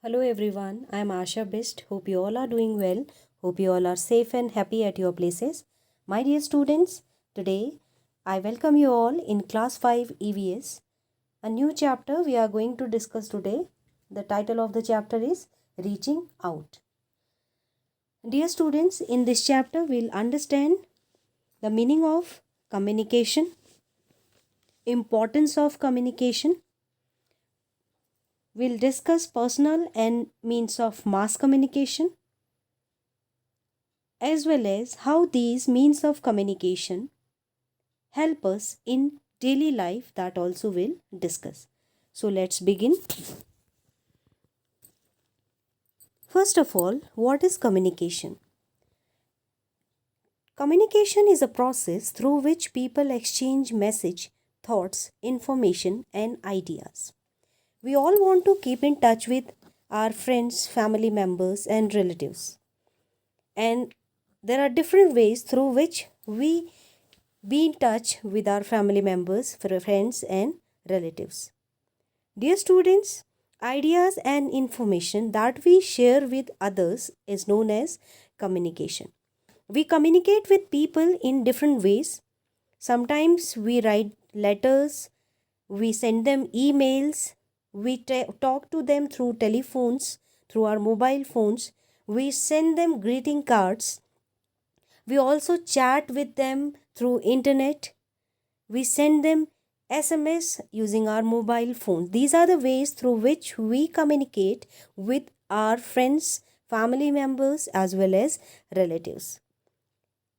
Hello everyone, I am Asha Bist. Hope you all are doing well. Hope you all are safe and happy at your places. My dear students, today I welcome you all in class 5 EVS. A new chapter we are going to discuss today. The title of the chapter is Reaching Out. Dear students, in this chapter we'll understand the meaning of communication, importance of communication. We'll discuss personal and means of mass communication, as well as how these means of communication help us in daily life, that also we'll discuss. So let's begin. First of all, what is communication? Communication is a process through which people exchange message, thoughts, information and ideas. We all want to keep in touch with our friends, family members and relatives. And there are different ways through which we be in touch with our family members, friends, and relatives. Dear students, ideas and information that we share with others is known as communication. We communicate with people in different ways. Sometimes we write letters, we send them emails, we talk to them through telephones, through our mobile phones, we send them greeting cards. We also chat with them through internet. We send them SMS using our mobile phone. These are the ways through which we communicate with our friends, family members, as well as relatives.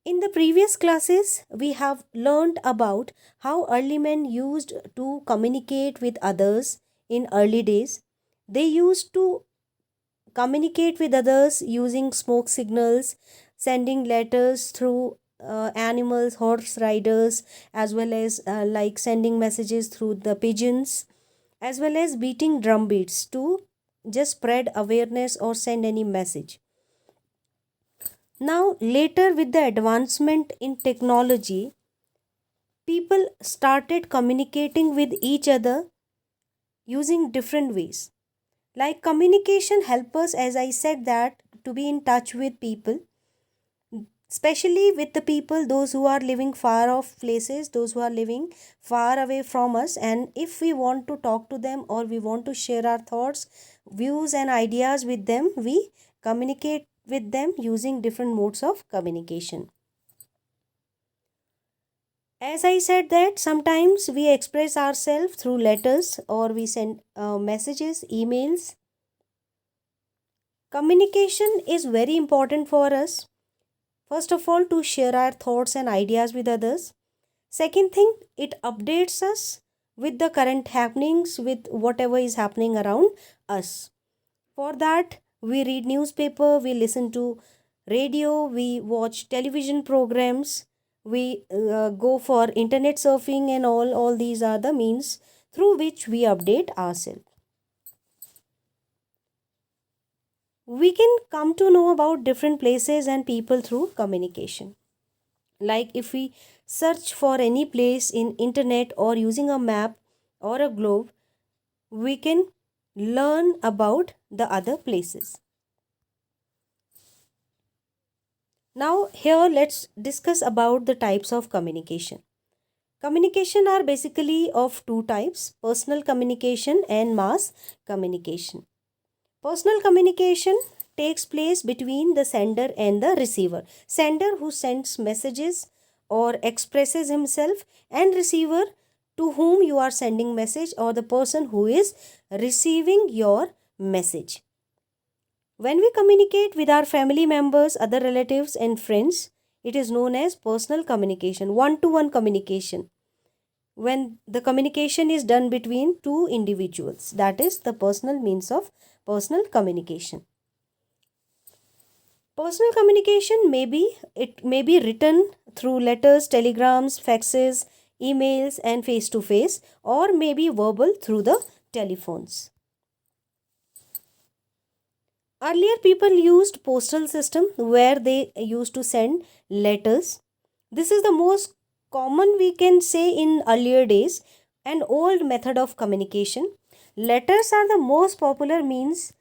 In the previous classes, we have learned about how early men used to communicate with others in early days. They used to communicate with others using smoke signals, sending letters through animals, horse riders, as well as like sending messages through the pigeons, as well as beating drum beats to just spread awareness or send any message. Now, later with the advancement in technology, people started communicating with each other using different ways. Like communication help us, as I said, that to be in touch with people, especially with the people those who are living far off places, those who are living far away from us. And if we want to talk to them or we want to share our thoughts, views and ideas with them, we communicate with them using different modes of communication. As I said that sometimes we express ourselves through letters or we send messages, emails. Communication is very important for us. First of all, to share our thoughts and ideas with others. Second thing, it updates us with the current happenings, with whatever is happening around us. For that, we read newspaper, we listen to radio, we watch television programs, we go for internet surfing, and all these are the means through which we update ourselves. We can come to know about different places and people through communication. Like if we search for any place in internet or using a map or a globe, we can learn about the other places. Now here let's discuss about the types of communication. Communication are basically of two types: personal communication and mass communication. Personal communication takes place between the sender and the receiver. Sender who sends messages or expresses himself, and receiver to whom you are sending message, or the person who is receiving your message. When we communicate with our family members, other relatives and friends, it is known as personal communication, one-to-one communication. When the communication is done between two individuals, that is the personal means of personal communication. Personal communication may be written through letters, telegrams, faxes, emails and face to face, or may be verbal through the telephones. Earlier people used postal system where they used to send letters. This is the most common, we can say, in earlier days, an old method of communication. Letters are the most popular means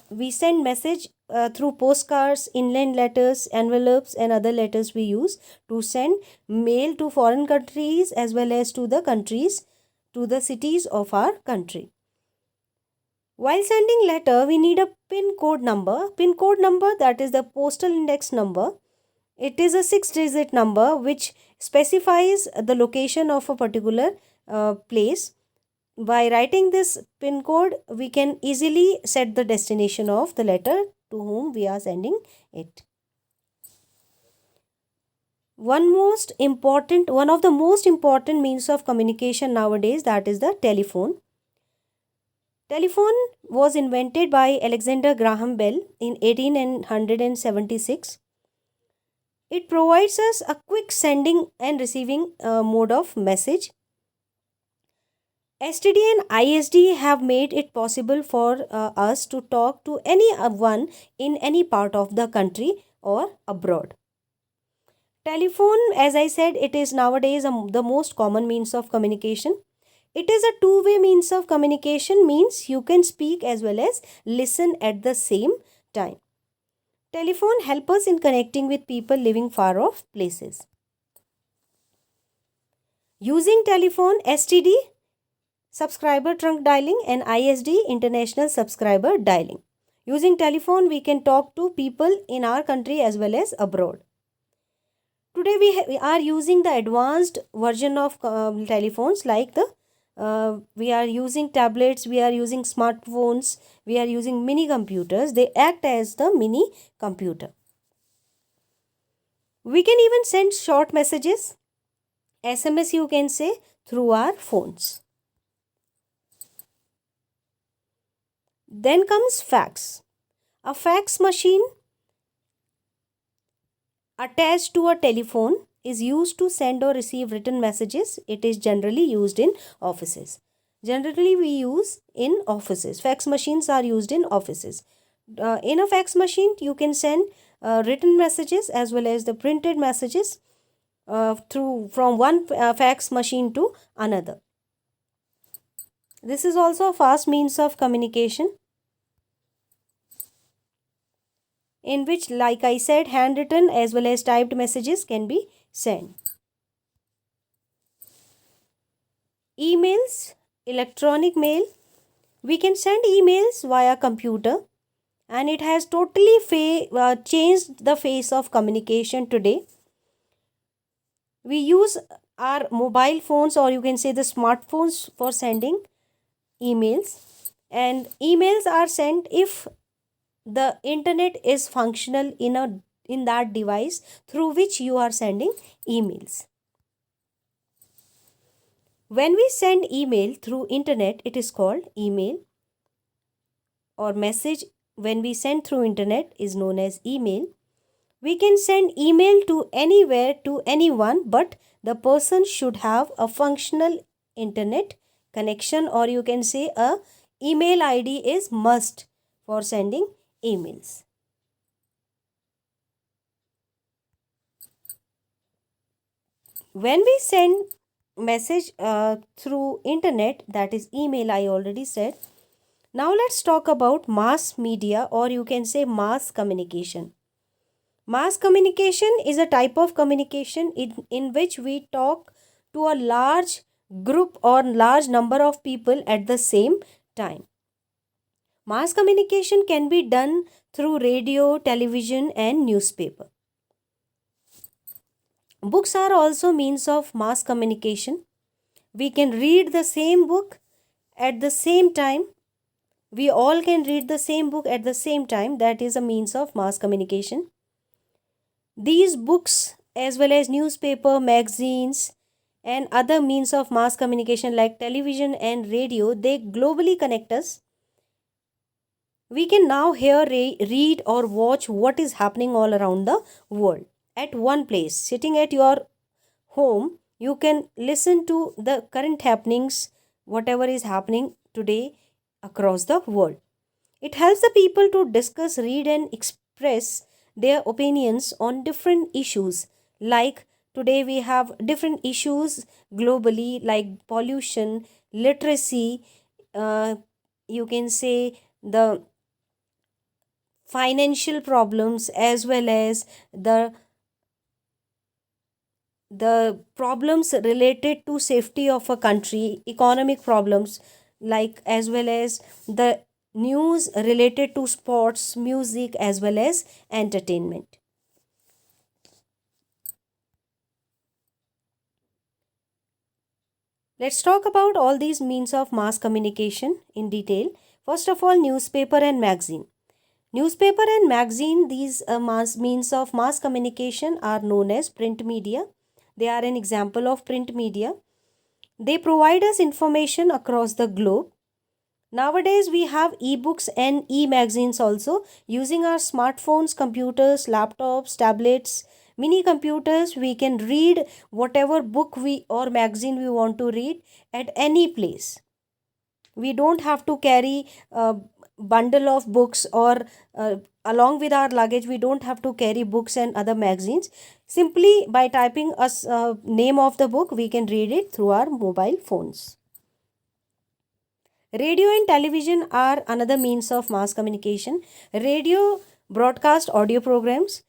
we send message through postcards, inland letters, envelopes, and other letters we use to send mail to foreign countries as well as to the countries, to the cities of our country. While sending letter, we need a PIN code number. PIN code number, that is the postal index number. It is a 6-digit number which specifies the location of a particular place. By writing this PIN code, we can easily set the destination of the letter to whom we are sending it. One of the most important means of communication nowadays, that is the telephone. Telephone was invented by Alexander Graham Bell in 1876. It provides us a quick sending and receiving mode of message. STD and ISD have made it possible for us to talk to anyone in any part of the country or abroad. Telephone, as I said, it is nowadays the most common means of communication. It is a two-way means of communication, means you can speak as well as listen at the same time. Telephone help us in connecting with people living far off places. Using telephone, STD, subscriber trunk dialing, and ISD, international subscriber dialing. Using telephone, we can talk to people in our country as well as abroad. Today we are using the advanced version of telephones, like we are using tablets, we are using smartphones, we are using mini computers. They act as the mini computer. We can even send short messages, SMS you can say, through our phones. Then comes fax. A fax machine attached to a telephone is used to send or receive written messages. It is generally used in offices. Generally we use in offices. Fax machines are used in offices. In a fax machine, you can send written messages as well as the printed messages from one fax machine to another. This is also a fast means of communication, in which, like I said, handwritten as well as typed messages can be sent. Emails, electronic mail. We can send emails via computer, and it has totally changed the face of communication today. We use our mobile phones, or you can say the smartphones, for sending emails, and emails are sent if the internet is functional in that device through which you are sending emails. When we send email through internet, it is called email, or message when we send through internet is known as email. We can send email to anywhere to anyone, but the person should have a functional internet connection, or you can say a email ID is must for sending emails. When we send message through internet, that is email, I already said. Now let's talk about mass media, or you can say mass communication. Mass communication is a type of communication in which we talk to a large group or large number of people at the same time. Mass communication can be done through radio, television, and newspaper. Books are also means of mass communication. We can read the same book at the same time. We all can read the same book at the same time. That is a means of mass communication. These books, as well as newspaper, magazines, and other means of mass communication like television and radio, they globally connect us. We can now hear, read, or watch what is happening all around the world at one place. Sitting at your home, you can listen to the current happenings, whatever is happening today across the world. It helps the people to discuss, read, and express their opinions on different issues. Like today, we have different issues globally, like pollution, literacy, you can say the financial problems, as well as the problems related to safety of a country, economic problems, like as well as the news related to sports, music, as well as entertainment. Let's talk about all these means of mass communication in detail. First of all, newspaper and magazine. Newspaper and magazine, these means of mass communication are known as print media. They are an example of print media. They provide us information across the globe. Nowadays, we have e-books and e-magazines also. Using our smartphones, computers, laptops, tablets, mini computers, we can read whatever book we or magazine we want to read at any place. We don't have to carry a bundle of books, or along with our luggage we don't have to carry books and other magazines. Simply by typing a name of the book, we can read it through our mobile phones. Radio and television are another means of mass communication. Radio broadcast audio programs.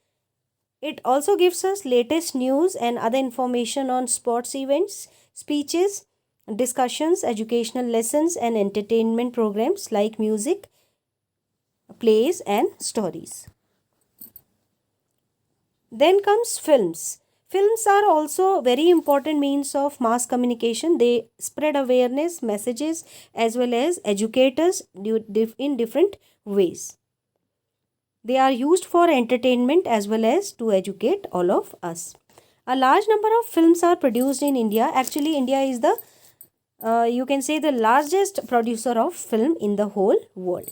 It also gives us latest news and other information on sports events, speeches, discussions, educational lessons, and entertainment programs like music, plays, and stories. Then comes films. Films are also very important means of mass communication. They spread awareness, messages, as well as educators in different ways. They are used for entertainment as well as to educate all of us. A large number of films are produced in India. Actually, India is the you can say the largest producer of film in the whole world.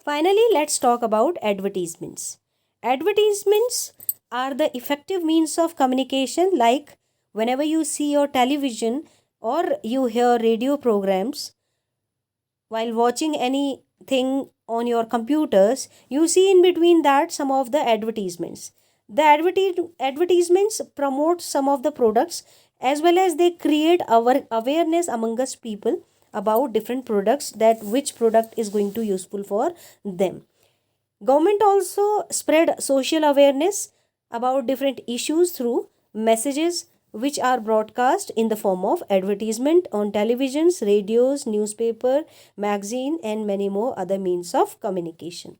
Finally, let's talk about advertisements. Advertisements are the effective means of communication, like whenever you see your television or you hear radio programs, while watching anything on your computers, you see in between that some of the advertisements. The advertisements promote some of the products, as well as they create our awareness among us people about different products, that which product is going to useful for them. Government also spread social awareness about different issues through messages which are broadcast in the form of advertisement on televisions, radios, newspaper, magazine, and many more other means of communication.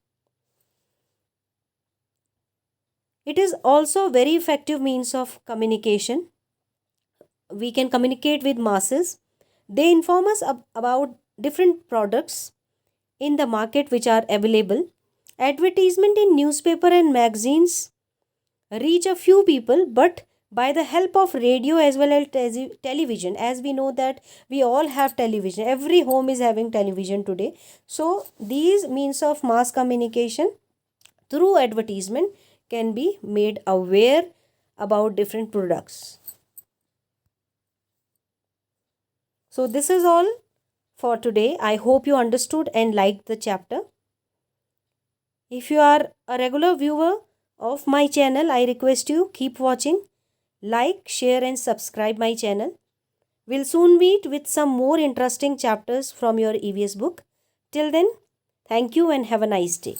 It is also very effective means of communication. We can communicate with masses. They inform us about different products in the market which are available. Advertisement in newspaper and magazines reach a few people, but by the help of radio as well as television, as we know that we all have television, every home is having television today. So these means of mass communication through advertisement can be made aware about different products. So this is all for today. I hope you understood and liked the chapter. If you are a regular viewer of my channel, I request you keep watching, like, share, and subscribe my channel. We'll soon meet with some more interesting chapters from your EVS book. Till then, thank you and have a nice day.